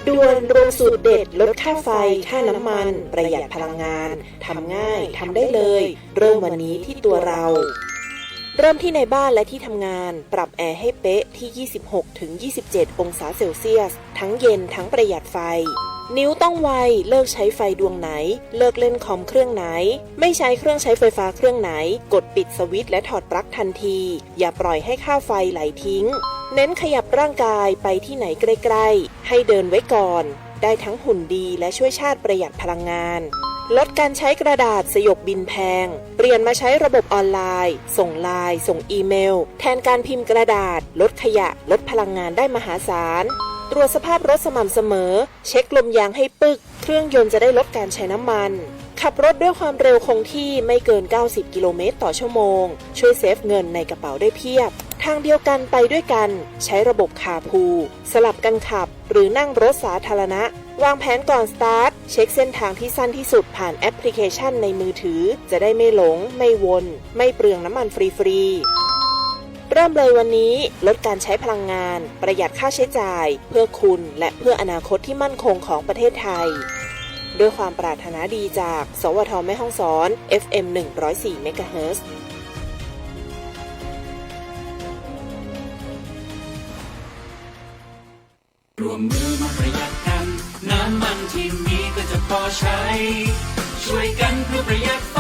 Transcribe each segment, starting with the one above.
ด่วนรวมสูตรเด็ดลดค่าไฟค่าน้ำมันประหยัดพลังงานทำง่ายทำได้เลยเริ่มวันนี้ที่ตัวเราเริ่มที่ในบ้านและที่ทำงานปรับแอร์ให้เป๊ะที่ 26-27 องศาเซลเซียสทั้งเย็นทั้งประหยัดไฟนิ้วต้องไวเลิกใช้ไฟดวงไหนเลิกเล่นคอมเครื่องไหนไม่ใช้เครื่องใช้ไฟฟ้าเครื่องไหนกดปิดสวิตช์และถอดปลั๊กทันทีอย่าปล่อยให้ค่าไฟไหลทิ้งเน้นขยับร่างกายไปที่ไหนใกล้ๆให้เดินไว้ก่อนได้ทั้งหุ่นดีและช่วยชาติประหยัดพลังงานลดการใช้กระดาษสยบบินแพงเปลี่ยนมาใช้ระบบออนไลน์ส่งไลน์ส่งอีเมลแทนการพิมพ์กระดาษลดขยะลดพลังงานได้มหาศาลตรวจสภาพรถสม่ำเสมอเช็คลมยางให้ปึกเครื่องยนต์จะได้ลดการใช้น้ำมันขับรถด้วยความเร็วคงที่ไม่เกิน90กิโลเมตรต่อชั่วโมงช่วยเซฟเงินในกระเป๋าได้เพียบทางเดียวกันไปด้วยกันใช้ระบบคาร์พูลสลับกันขับหรือนั่งรถสาธารณะวางแผนก่อนสตาร์ทเช็คเส้นทางที่สั้นที่สุดผ่านแอปพลิเคชันในมือถือจะได้ไม่หลงไม่วนไม่เปลืองน้ำมันฟรีๆเริ่มเลยวันนี้ลดการใช้พลังงานประหยัดค่าใช้จ่ายเพื่อคุณและเพื่ออนาคตที่มั่นคงของประเทศไทยด้วยความปรารถนาดีจากสวท.แม่ฮ่องสอน FM 104 เมกะเฮิรตซ์รวมมือมาประหยัดกันน้ำมันที่มีก็จะพอใช้ช่วยกันเพื่อประหยัดไฟ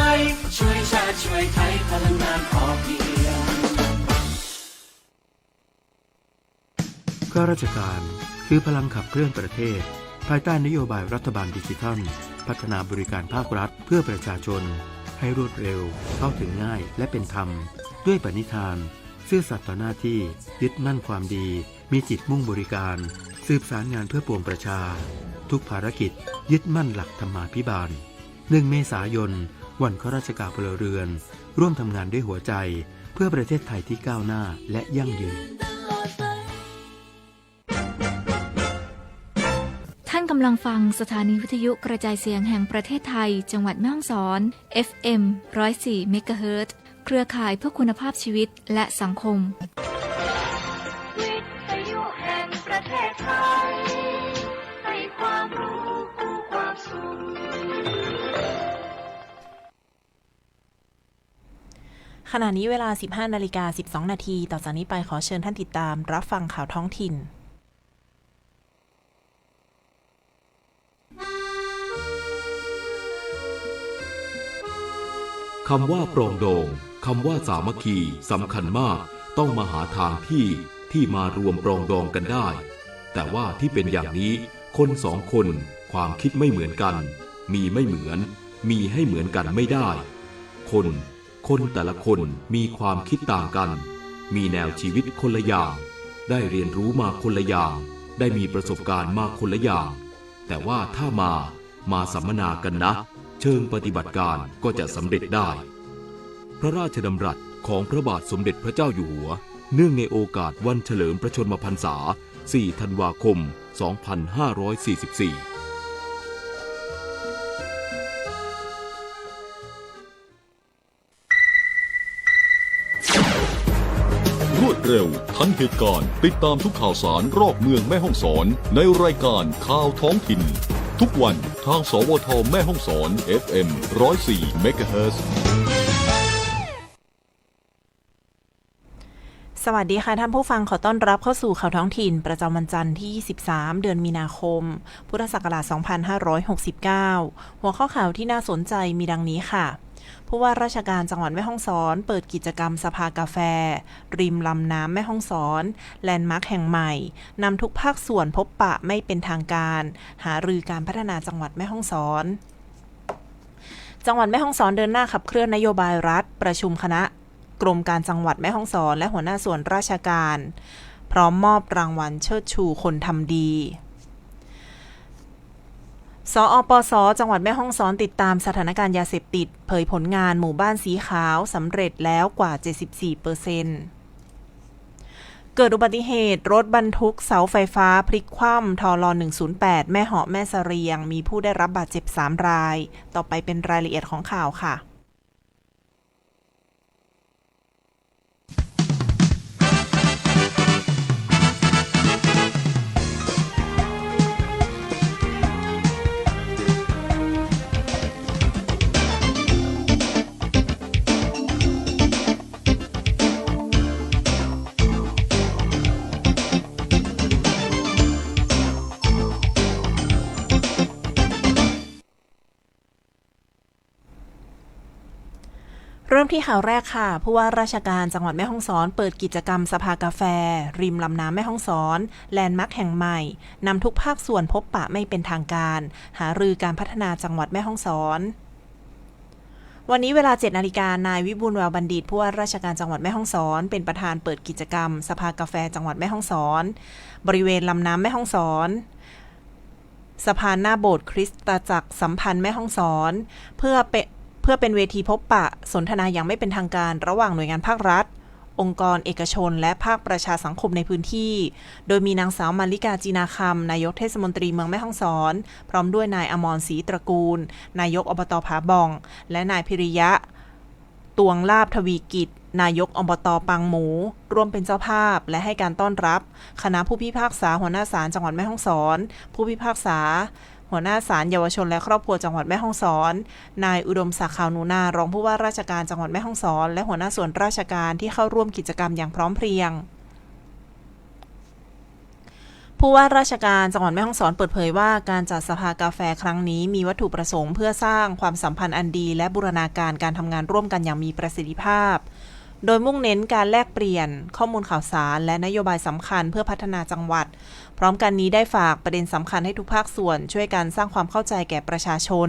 ช่วยชาติช่วยไทยพลังงานพอเพียงข้าราชการคือพลังขับเคลื่อนประเทศภายใต้นโยบายรัฐบาลดิจิทัลพัฒนาบริการภาครัฐเพื่อประชาชนให้รวดเร็วเข้าถึงง่ายและเป็นธรรมด้วยปณิธานซื่อสัตย์ต่อหน้าที่ยึดมั่นความดีมีจิตมุ่งบริการสืบสารงานเพื่อปวงประชาทุกภารกิจยึดมั่นหลักธรรมาภิบาล1 เมษายนวันข้าราชการพลเรือนร่วมทำงานด้วยหัวใจเพื่อประเทศไทยที่ก้าวหน้าและยั่งยืนท่านกำลังฟังสถานีวิทยุกระจายเสียงแห่งประเทศไทยจังหวัดแม่ฮ่องสอน FM 104 เมกะเฮิรตซ์เครือข่ายเพื่อคุณภาพชีวิตและสังคมวิทยุแห่งประเทศไทยให้ความรู้คู่ความสุขขณะนี้เวลา 15:12 นาทีต่อจากนี้ไปขอเชิญท่านติดตามรับฟังข่าวท้องถิ่นคำว่าปรองดองคำว่าสามัคคีสำคัญมากต้องมาหาทางที่มารวมปรองดองกันได้แต่ว่าที่เป็นอย่างนี้คนสองคนความคิดไม่เหมือนกันมีไม่เหมือนมีให้เหมือนกันไม่ได้คนแต่ละคนมีความคิดต่างกันมีแนวชีวิตคนละอย่างได้เรียนรู้มาคนละอย่างได้มีประสบการณ์มาคนละอย่างแต่ว่าถ้ามาสัมมนากันนะเชิงปฏิบัติการก็จะสำเร็จได้พระราชดำรัสของพระบาทสมเด็จพระเจ้าอยู่หัวเนื่องในโอกาสวันเฉลิมพระชนมพรรษา 4 ธันวาคม 2544รวดเร็วทันเหตุการณ์ติดตามทุกข่าวสารรอบเมืองแม่ฮ่องสอนในรายการข่าวท้องถิ่นทุกวันทางสวท.แม่ฮ่องสอน FM 104 เมกะเฮิรตซ์สวัสดีค่ะท่านผู้ฟังขอต้อนรับเข้าสู่ข่าวท้องถิ่นประจำวันจันทร์ที่23เดือนมีนาคมพุทธศักราช2569หัวข้อข่าวที่น่าสนใจมีดังนี้ค่ะผู้ว่าราชการจังหวัดแม่ฮ่องสอนเปิดกิจกรรมสภากาแฟริมลำน้ำแม่ฮ่องสอนแลนด์มาร์คแห่งใหม่นำทุกภาคส่วนพบปะไม่เป็นทางการหารือการพัฒนาจังหวัดแม่ฮ่องสอนจังหวัดแม่ฮ่องสอนเดินหน้าขับเคลื่อนนโยบายรัฐประชุมคณะกรมการจังหวัดแม่ฮ่องสอนและหัวหน้าส่วนราชการพร้อมมอบรางวัลเชิดชูคนทำดีสอปส.จังหวัดแม่ฮ่องสอนติดตามสถานการณ์ยาเสพติดเผยผลงานหมู่บ้านสีขาวสำเร็จแล้วกว่า 74%เกิดอุบัติเหตุรถบรรทุกเสาไฟฟ้าพลิกคว่ำทล108แม่เหาะแม่เสรียงมีผู้ได้รับบาดเจ็บ3รายต่อไปเป็นรายละเอียดของข่าวค่ะ ร เริ่มที่ข่าวแรกค่ะผู้ว่าราชการจังหวัดแม่ฮ่องสอนเปิดกิจกรรมสภากาแฟริมลำน้ำแม่ฮ่องสอนแลนด์มาร์คแห่งใหม่นำทุกภาคส่วนพบปะไม่เป็นทางการหารือการพัฒนาจังหวัดแม่ฮ่องสอนวันนี้เวลา 7 นาฬิกานายวิบูลย์แววบัณฑิตผู้ว่าราชการจังหวัดแม่ฮ่องสอนเป็นประธานเปิดกิจกรรมสภากาแฟจังหวัดแม่ฮ่องสอนบริเวณลำน้ำแม่ฮ่องสอนสะพานหน้าโบสถ์คริสตจักรสัมพันธ์แม่ฮ่องสอนเพื่อเป็นเวทีพบปะสนทนาอย่างไม่เป็นทางการระหว่างหน่วยงานภาครัฐองค์กรเอกชนและภาคประชาสังคมในพื้นที่โดยมีนางสาวมาริกาจีนาคำนายกเทศมนตรีเมืองแม่ฮ่องสอนพร้อมด้วยนายอมรศรีตระกูลนายกอบต.ผาบ่องและนายพิริยะตวงลาภทวีกิจนายกอบต.ปังหมูร่วมเป็นเจ้าภาพและให้การต้อนรับคณะผู้พิพากษาหัวหน้าศาลจังหวัดแม่ฮ่องสอนผู้พิพากษาหัวหน้าศาลเยาวชนและครอบครัวจังหวัดแม่ฮ่องสอนนายอุดมศักดิ์ขาวหนูนารองผู้ว่าราชการจังหวัดแม่ฮ่องสอนและหัวหน้าส่วนราชการที่เข้าร่วมกิจกรรมอย่างพร้อมเพรียงผู้ว่าราชการจังหวัดแม่ฮ่องสอนเปิดเผยว่าการจัดสภากาแฟครั้งนี้มีวัตถุประสงค์เพื่อสร้างความสัมพันธ์อันดีและบูรณาการการทำงานร่วมกันอย่างมีประสิทธิภาพโดยมุ่งเน้นการแลกเปลี่ยนข้อมูลข่าวสารและนโยบายสำคัญเพื่อพัฒนาจังหวัดพร้อมกันนี้ได้ฝากประเด็นสำคัญให้ทุกภาคส่วนช่วยกันสร้างความเข้าใจแก่ประชาชน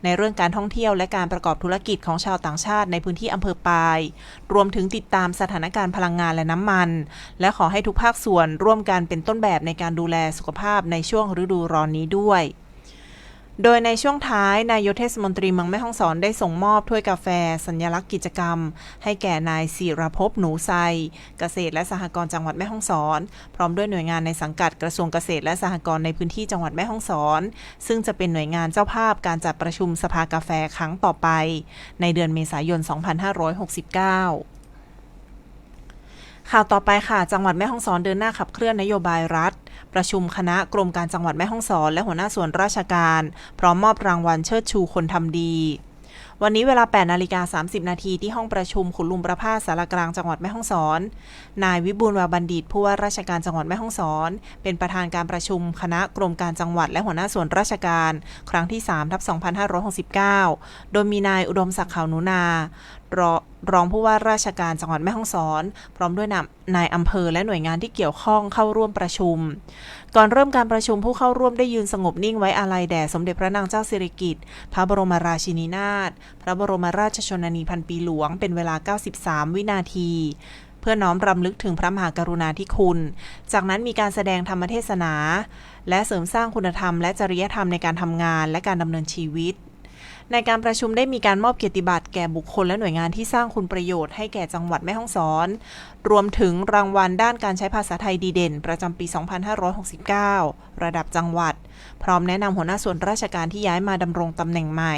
ในเรื่องการท่องเที่ยวและการประกอบธุรกิจของชาวต่างชาติในพื้นที่อำเภอปายรวมถึงติดตามสถานการณ์พลังงานและน้ำมันและขอให้ทุกภาคส่วนร่วมกันเป็นต้นแบบในการดูแลสุขภาพในช่วงฤดูร้อนนี้ด้วยโดยในช่วงท้ายนายกเทศมนตรีเมืองแม่ฮ่องสอนได้ส่งมอบถ้วยกาแฟสัญลักษณ์กิจกรรมให้แก่นายศิรภพหนูไซเกษตรและสหกรณ์จังหวัดแม่ฮ่องสอนพร้อมด้วยหน่วยงานในสังกัดกระทรวงเกษตรและสหกรณ์ในพื้นที่จังหวัดแม่ฮ่องสอนซึ่งจะเป็นหน่วยงานเจ้าภาพการจัดประชุมสภากาแฟครั้งต่อไปในเดือนเมษายน 2569ข่าวต่อไปค่ะจังหวัดแม่ฮ่องสอนเดินหน้าขับเคลื่อนนโยบายรัฐประชุมคณะกรมการจังหวัดแม่ฮ่องสอนและหัวหน้าส่วนราชการพร้อมมอบรางวัลเชิดชูคนทำดีวันนี้เวลา 8:30 นาทีที่ห้องประชุมขุนลุมประภาสศาลากลางจังหวัดแม่ฮ่องสอนนายวิบูลย์แววบัณฑิตผู้ว่าราชการจังหวัดแม่ฮ่องสอนเป็นประธานการประชุมคณะกรมการจังหวัดและหัวหน้าส่วนราชการครั้งที่ 3/2569 โดยมีนายอุดมศักดิ์ขาวหนูนารองผู้ว่าราชการจังหวัดแม่ฮ่องสอนพร้อมด้วยนายอำเภอและหน่วยงานที่เกี่ยวข้องเข้าร่วมประชุมก่อนเริ่มการประชุมผู้เข้าร่วมได้ยืนสงบนิ่งไว้อาลัยแด่สมเด็จพระนางเจ้าสิริกิติ์พระบรมราชินีนาถพระบรมราชชนนีพันปีหลวงเป็นเวลา93วินาทีเพื่อน้อมรำลึกถึงพระมหากรุณาธิคุณจากนั้นมีการแสดงธรรมเทศนาและเสริมสร้างคุณธรรมและจริยธรรมในการทำงานและการดำเนินชีวิตในการประชุมได้มีการมอบเกียรติบัตรแก่บุคคลและหน่วยงานที่สร้างคุณประโยชน์ให้แก่จังหวัดแม่ฮ่องสอนรวมถึงรางวัลด้านการใช้ภาษาไทยดีเด่นประจำปี 2569 ระดับจังหวัดพร้อมแนะนำหัวหน้าส่วนราชการที่ย้ายมาดำรงตำแหน่งใหม่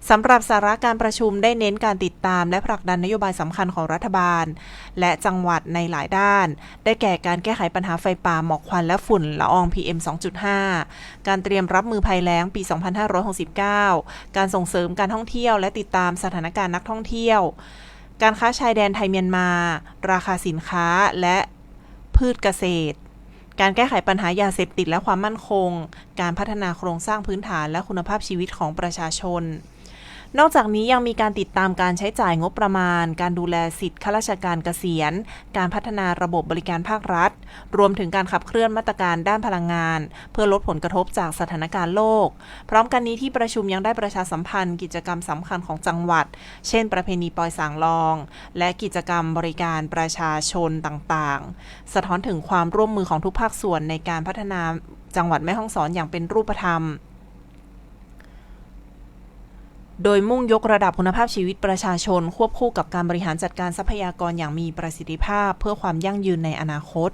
สำหรับสาระการประชุมได้เน้นการติดตามและผลักดันนโยบายสำคัญของรัฐบาลและจังหวัดในหลายด้านได้แก่การแก้ไขปัญหาไฟป่าหมอกควันและฝุ่นละออง PM 2.5 การเตรียมรับมือภัยแล้งปี 2569 การส่งเสริมการท่องเที่ยวและติดตามสถานการณ์นักท่องเที่ยวการค้าชายแดนไทยเมียนมาราคาสินค้าและพืชเกษตรการแก้ไขปัญหายาเสพติดและความมั่นคงการพัฒนาโครงสร้างพื้นฐานและคุณภาพชีวิตของประชาชนนอกจากนี้ยังมีการติดตามการใช้จ่ายงบประมาณการดูแลสิทธิข้าราชการเกษียณการพัฒนาระบบบริการภาครัฐรวมถึงการขับเคลื่อนมาตรการด้านพลังงานเพื่อลดผลกระทบจากสถานการณ์โลกพร้อมกันนี้ที่ประชุมยังได้ประชาสัมพันธ์กิจกรรมสำคัญของจังหวัดเช่นประเพณีปอยสางลองและกิจกรรมบริการประชาชนต่างๆสะท้อนถึงความร่วมมือของทุกภาคส่วนในการพัฒนาจังหวัดแม่ฮ่องสอนอย่างเป็นรูปธรรมโดยมุ่งยกระดับคุณภาพชีวิตประชาชนควบคู่กับการบริหารจัดการทรัพยากรอย่างมีประสิทธิภาพเพื่อความยั่งยืนในอนาคต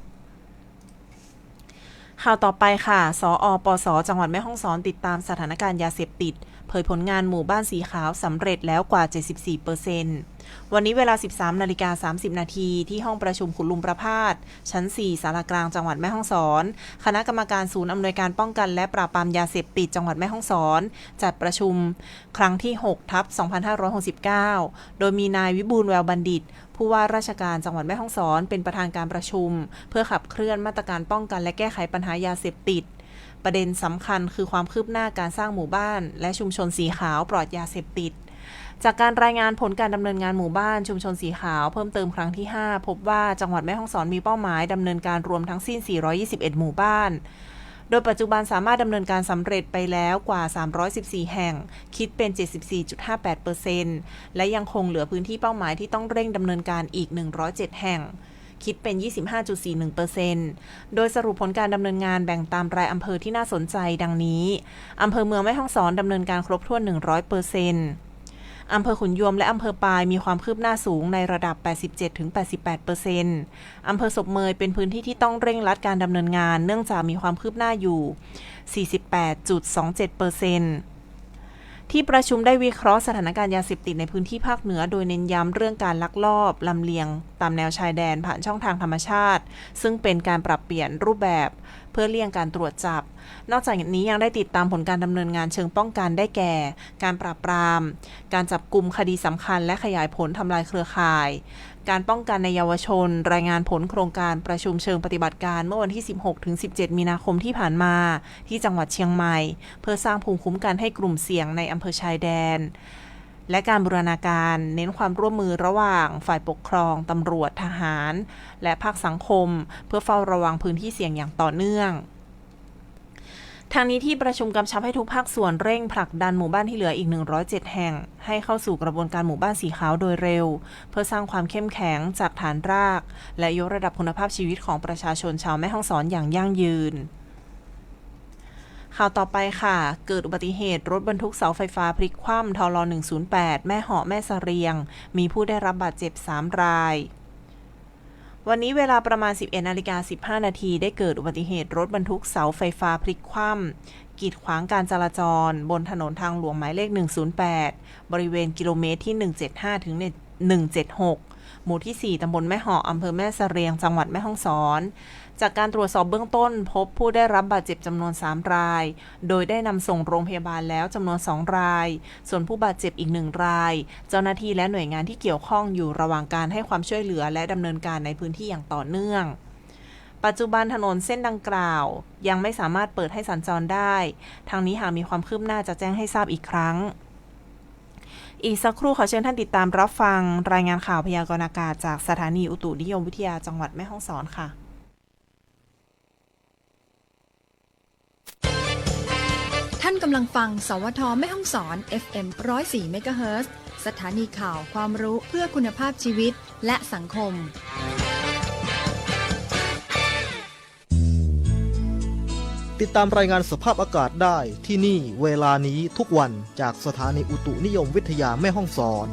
ข่าวต่อไปค่ะสอปส.จังหวัดแม่ฮ่องสอนติดตามสถานการณ์ยาเสพติดเผยผลงานหมู่บ้านสีขาวสำเร็จแล้วกว่า 74% วันนี้เวลา 13:30 นาทีที่ห้องประชุมขุนลุมประภาสชั้น 4 ศาลากลางจังหวัดแม่ฮ่องสอนคณะกรรมการศูนย์อำนวยการป้องกันและปราบปรามยาเสพติดจังหวัดแม่ฮ่องสอนจัดประชุมครั้งที่ 6/2569 โดยมีนายวิบูลย์แววบัณฑิตผู้ว่าราชการจังหวัดแม่ฮ่องสอนเป็นประธานการประชุมเพื่อขับเคลื่อนมาตรการป้องกันและแก้ไขปัญหายาเสพติดประเด็นสำคัญคือความคืบหน้าการสร้างหมู่บ้านและชุมชนสีขาวปลอดยาเสพติด จากการรายงานผลการดำเนินงานหมู่บ้านชุมชนสีขาวเพิ่มเติมครั้งที่ 5 พบว่าจังหวัดแม่ฮ่องสอนมีเป้าหมายดำเนินการรวมทั้งสิ้น 421 หมู่บ้านโดยปัจจุบันสามารถดำเนินการสำเร็จไปแล้วกว่า 314 แห่งคิดเป็น 74.58% และยังคงเหลือพื้นที่เป้าหมายที่ต้องเร่งดำเนินการอีก 107 แห่งคิดเป็น 25.41% โดยสรุปผลการดำเนินงานแบ่งตามรายอำเภอที่น่าสนใจดังนี้อำเภอเมืองแม่ฮ่องสอนดำเนินการครบถ้วน 100%อำเภอขุนยวมและอำเภอปายมีความคืบหน้าสูงในระดับ 87-88% อำเภอศพเมยเป็นพื้นที่ที่ต้องเร่งรัดการดำเนินงานเนื่องจากมีความคืบหน้าอยู่ 48.27%ที่ประชุมได้วิเคราะห์สถานการณ์ยาเสพติดในพื้นที่ภาคเหนือโดยเน้นย้ำเรื่องการลักลอบลำเลียงตามแนวชายแดนผ่านช่องทางธรรมชาติซึ่งเป็นการปรับเปลี่ยนรูปแบบเพื่อเลี่ยงการตรวจจับนอกจากนี้ยังได้ติดตามผลการดำเนินงานเชิงป้องกันได้แก่การปราบปรามการจับกุมคดีสำคัญและขยายผลทำลายเครือข่ายการป้องกันในเยาวชนรายงานผลโครงการประชุมเชิงปฏิบัติการเมื่อวันที่ 16-17 มีนาคมที่ผ่านมาที่จังหวัดเชียงใหม่เพื่อสร้างภูมิคุ้มกันให้กลุ่มเสี่ยงในอำเภอชายแดนและการบูรณาการเน้นความร่วมมือระหว่างฝ่ายปกครองตำรวจทหารและภาคสังคมเพื่อเฝ้าระวังพื้นที่เสี่ยงอย่างต่อเนื่องทางนี้ที่ประชุมกำชับให้ทุกภาคส่วนเร่งผลักดันหมู่บ้านที่เหลืออีก107แห่งให้เข้าสู่กระบวนการหมู่บ้านสีขาวโดยเร็วเพื่อสร้างความเข้มแข็งจากฐานรากและยกระดับคุณภาพชีวิตของประชาชนชาวแม่ฮ่องสอนอย่างยั่งยืนข่าวต่อไปค่ะเกิดอุบัติเหตุรถบรรทุกเสาไฟฟ้าพลิกคว่ำทล108แม่เหาะแม่เสรียงมีผู้ได้รับบาดเจ็บ3รายวันนี้เวลาประมาณ 11:15 นาทีได้เกิดอุบัติเหตุรถบรรทุกเสาไฟฟ้าพลิกคว่ำกีดขวางการจราจรบนถนนทางหลวงหมายเลข108บริเวณกิโลเมตรที่175ถึง176หมู่ที่4ตำบลแม่เหาะอำเภอแม่เสรียงจังหวัดแม่ฮ่องสอนจากการตรวจสอบเบื้องต้นพบผู้ได้รับบาดเจ็บจำนวน3รายโดยได้นำส่งโรงพยาบาลแล้วจำนวน2รายส่วนผู้บาดเจ็บอีก1รายเจ้าหน้าที่และหน่วยงานที่เกี่ยวข้องอยู่ระหว่างการให้ความช่วยเหลือและดำเนินการในพื้นที่อย่างต่อเนื่องปัจจุบันถนนเส้นดังกล่าวยังไม่สามารถเปิดให้สัญจรได้ทางนี้หากมีความคืบหน้าจะแจ้งให้ทราบอีกครั้งอีกสักครู่ขอเชิญท่านติดตามรับฟังรายงานข่าวพยากรณ์อากาศจากสถานีอุตุนิยมวิทยาจังหวัดแม่ฮ่องสอนค่ะท่านกำลังฟังสวทแม่ฮ่องสอน FM 104 เมกะเฮิรตซ์สถานีข่าวความรู้เพื่อคุณภาพชีวิตและสังคมติดตามรายงานสภาพอากาศได้ที่นี่เวลานี้ทุกวันจากสถานีอุตุนิยมวิทยาแม่ฮ่องสอน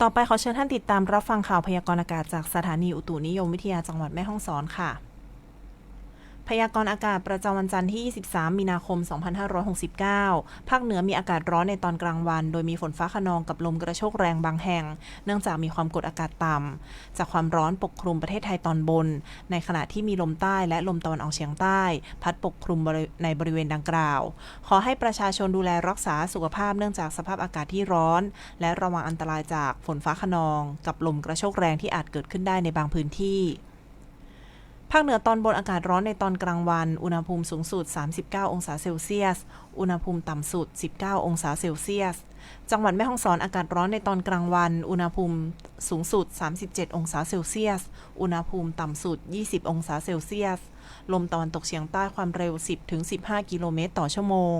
ต่อไปขอเชิญท่านติดตามรับฟังข่าวพยากรณ์อากาศจากสถานีอุตุนิยมวิทยาจังหวัดแม่ฮ่องสอนค่ะพยากรณ์อากาศประจำวันจันทร์ที่23มีนาคม2569ภาคเหนือมีอากาศร้อนในตอนกลางวันโดยมีฝนฟ้าคะนองกับลมกระโชกแรงบางแห่งเนื่องจากมีความกดอากาศต่ำจากความร้อนปกคลุมประเทศไทยตอนบนในขณะที่มีลมใต้และลมตะวันออกเฉียงใต้พัดปกคลุมในบริเวณดังกล่าวขอให้ประชาชนดูแลรักษาสุขภาพเนื่องจากสภาพอากาศที่ร้อนและระวังอันตรายจากฝนฟ้าคะนองกับลมกระโชกแรงที่อาจเกิดขึ้นได้ในบางพื้นที่ภาคเหนือตอนบนอากาศร้อนในตอนกลางวันอุณหภูมิสูงสุด39องศาเซลเซียสอุณหภูมิต่ำสุด19องศาเซลเซียสจังหวัดแม่ฮ่องสอนอากาศร้อนในตอนกลางวันอุณหภูมิสูงสุด37องศาเซลเซียสอุณหภูมิต่ำสุด20องศาเซลเซียสลมตะวันตกเฉียงใต้ความเร็ว 10-15 กิโลเมตรต่อชั่วโมง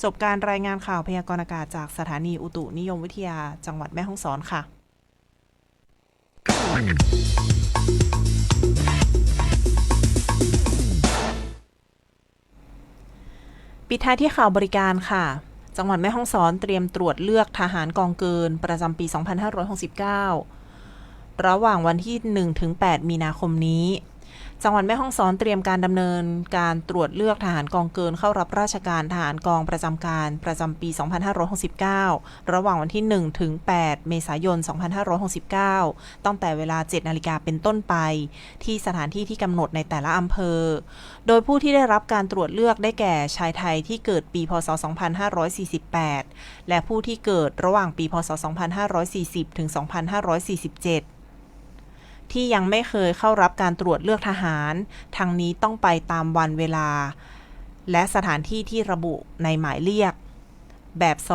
จบการรายงานข่าวพยากรณ์อากาศจากสถานีอุตุนิยมวิทยาจังหวัดแม่ฮ่องสอนค่ะปิดท้ายที่ข่าวบริการค่ะจังหวัดแม่ฮ่องสอนเตรียมตรวจเลือกทหารกองเกินประจำปี 2569 ระหว่างวันที่ 1-8 มีนาคมนี้ จังหวัดแม่ฮ่องสอนเตรียมการดำเนินการตรวจเลือกทหารกองเกินเข้ารับราชการทหารกองประจำการประจำปี 2569 ระหว่างวันที่ 1 ถึง 8 เมษายน 2569 ตั้งแต่เวลา 7 นาฬิกาเป็นต้นไปที่สถานที่ที่กำหนดในแต่ละอำเภอ โดยผู้ที่ได้รับการตรวจเลือกได้แก่ชายไทยที่เกิดปีพ.ศ. 2548 และผู้ที่เกิดระหว่างปีพ.ศ. 2540 ถึง 2547ที่ยังไม่เคยเข้ารับการตรวจเลือกทหารทางนี้ต้องไปตามวันเวลาและสถานที่ที่ระบุในหมายเรียกแบบส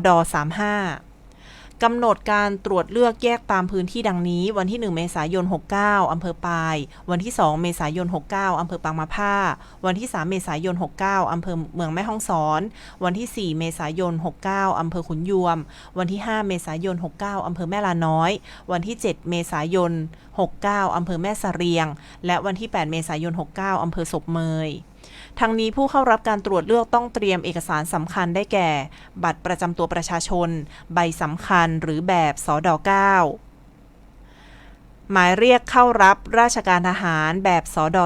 ด35กำหนดการตรวจเลือกแยกตามพื้นที่ดังนี้วันที่ 1 เมษายน 69 อำเภอปายวันที่ 2 เมษายน 69 อำเภอปางมะผ้าวันที่ 3 เมษายน 69 อำเภอเมืองแม่ฮ่องสอนวันที่ 4 เมษายน 69 อำเภอขุนยวมวันที่ 5 เมษายน 69 อำเภอแม่ลาน้อยวันที่ 7 เมษายน 69 อำเภอแม่สะเรียงและวันที่ 8 เมษายน 69 อำเภอศพเมยทั้งนี้ผู้เข้ารับการตรวจเลือกต้องเตรียมเอกสารสำคัญได้แก่บัตรประจำตัวประชาชนใบสำคัญหรือแบบสด9หมายเรียกเข้ารับราชการทหารแบบสด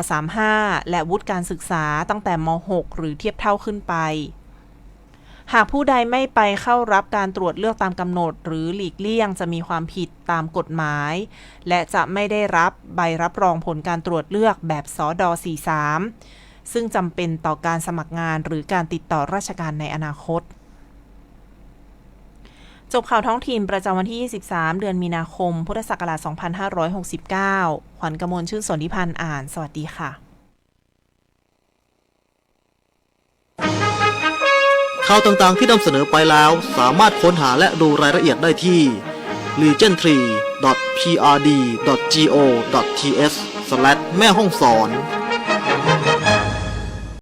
35และวุฒิการศึกษาตั้งแต่ม.6 หรือเทียบเท่าขึ้นไปหากผู้ใดไม่ไปเข้ารับการตรวจเลือกตามกำหนดหรือหลีกเลี่ยงจะมีความผิดตามกฎหมายและจะไม่ได้รับใบรับรองผลการตรวจเลือกแบบสด43ซึ่งจำเป็นต่อการสมัครงานหรือการติดต่อราชการในอนาคตจบข่าวท้องถิ่นประจำวันที่ 23 เดือนมีนาคม พุทธศักราช 2569 ขวัญกมล ชื่นสนธิพันธ์อ่าน สวัสดีค่ะ ข่าวต่างๆที่นำเสนอไปแล้วสามารถค้นหาและดูรายละเอียดได้ที่ legendtree.prd.go.th/ แม่ฮ่องสอน